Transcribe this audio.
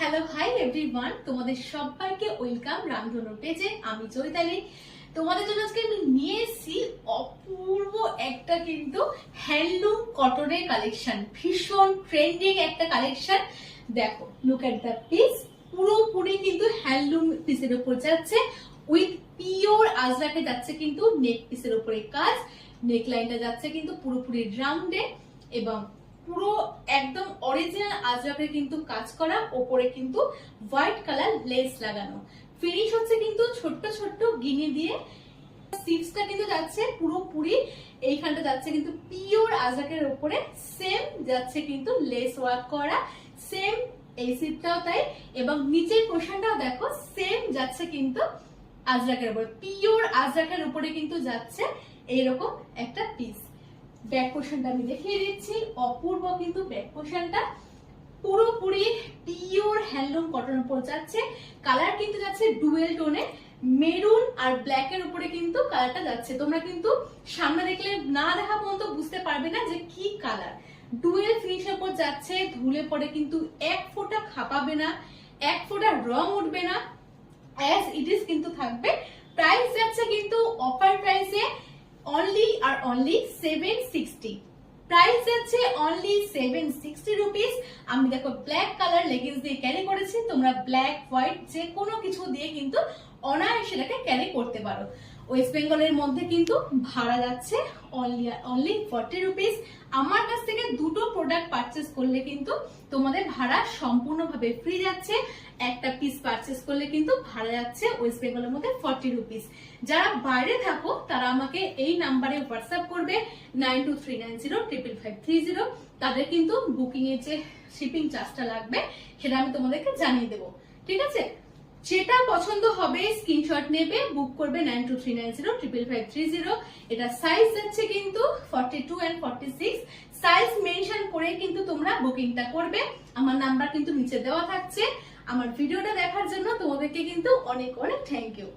Hello hi everyone, তোমাদের সবাইকে welcome রামধনু পেজে। আমি চৈতালি। তোমাদের জন্য আজকে আমি নিয়ে এসেছি অপূর্ব একটা কিন্তু হ্যান্ডলুম কটনের কালেকশন, ভীষণ ট্রেন্ডিং একটা কালেকশন। দেখো, লুক এট দ্য পিস, পুরোপুরি কিন্তু হ্যান্ডলুম পিসের উপর যাচ্ছে, উইথ পিওর আজরাকে যাচ্ছে কিন্তু নেক পিসের উপরে কাজ। নেক লাইনটা যাচ্ছে কিন্তু পুরোপুরি রাউন্ডে এবং পুরো একদম অরিজিনাল আজরাকের কিন্তু কাজ করা, ওপরে কিন্তু হোয়াইট কালার লেস লাগানো। ফিনিশ হচ্ছে কিন্তু ছোট্ট ছোট্ট গিনি দিয়ে। সিপসটা কিন্তু যাচ্ছে পুরোপুরি, এইখানটা যাচ্ছে কিন্তু পিওর আজরাকের উপরে, সেম যাচ্ছে কিন্তু লেস ওয়ার্ক করা, সেম এই সিপটাও তাই, এবং নিচের পোর্শনটাও দেখো সেম যাচ্ছে কিন্তু আজরাকের উপরে, পিওর আজরাকের উপরে কিন্তু যাচ্ছে এইরকম একটা পিস। ব্যাক পোর্শনটা আমি দেখিয়ে দিচ্ছি, অপূর্ব কিন্তু ব্যাক পোর্শনটা পুরোপুরি পিওর হ্যান্ডলুম কটনের উপর যাচ্ছে। কালার কিন্তু যাচ্ছে ডুয়েল টোনে, মেরুন আর ব্ল্যাক এর উপরে কিন্তু কালারটা যাচ্ছে। তোমরা কিন্তু সামনে দেখলে না দেখা পর্যন্ত বুঝতে পারবে না যে কি কালার। ডুয়েল ফিনিশের উপর যাচ্ছে, ধুলে পরে কিন্তু এক ফোঁটা খাপাবে না, এক ফোঁটা রং উঠবে না, অ্যাজ ইট ইজ কিন্তু থাকবে। প্রাইস যাচ্ছে কিন্তু অফার প্রাইসে অনলি আর অনলি 760। প্রাইস যাচ্ছে অনলি 760 রুপিস। আমি দেখো ব্ল্যাক কালার লেগিংস দিয়ে ক্যারি করেছি, তোমরা ব্ল্যাক হোয়াইট যে কোনো কিছু দিয়ে কিন্তু অনায়াসে সেটাকে ক্যারি করতে পারো। ওয়েস্ট বেঙ্গলের মধ্যে কিন্তু ভাড়া যাচ্ছে অনলি 40 রুপিস। আমার কাছ থেকে দুটো প্রোডাক্ট পারচেস করলে কিন্তু তোমাদের ভাড়া সম্পূর্ণভাবে ফ্রি যাচ্ছে। একটা পিস পারচেস করলে কিন্তু ভাড়া যাচ্ছে ওয়েস্ট বেঙ্গলের মধ্যে 40 রুপিস। যারা বাইরে থাকো তারা আমাকে এই নাম্বারে হোয়াটসঅ্যাপ করবে 9239055530। তাদের কিন্তু বুকিং এর যে শিপিং চার্জটা লাগবে সেটা আমি তোমাদেরকে জানিয়ে দেবো, ঠিক আছে? যেটা পছন্দ হবে স্ক্রিনশট নেবে, বুক করবে 9239055530। এটা সাইজ যাচ্ছে কিন্তু 42 and 46। সাইজ মেনশন করে কিন্তু তোমরা বুকিংটা করবে। আমার নাম্বার কিন্তু নিচে দেওয়া থাকছে। আমার ভিডিওটা দেখার জন্য তোমাদেরকে কিন্তু অনেক অনেক থ্যাংক ইউ।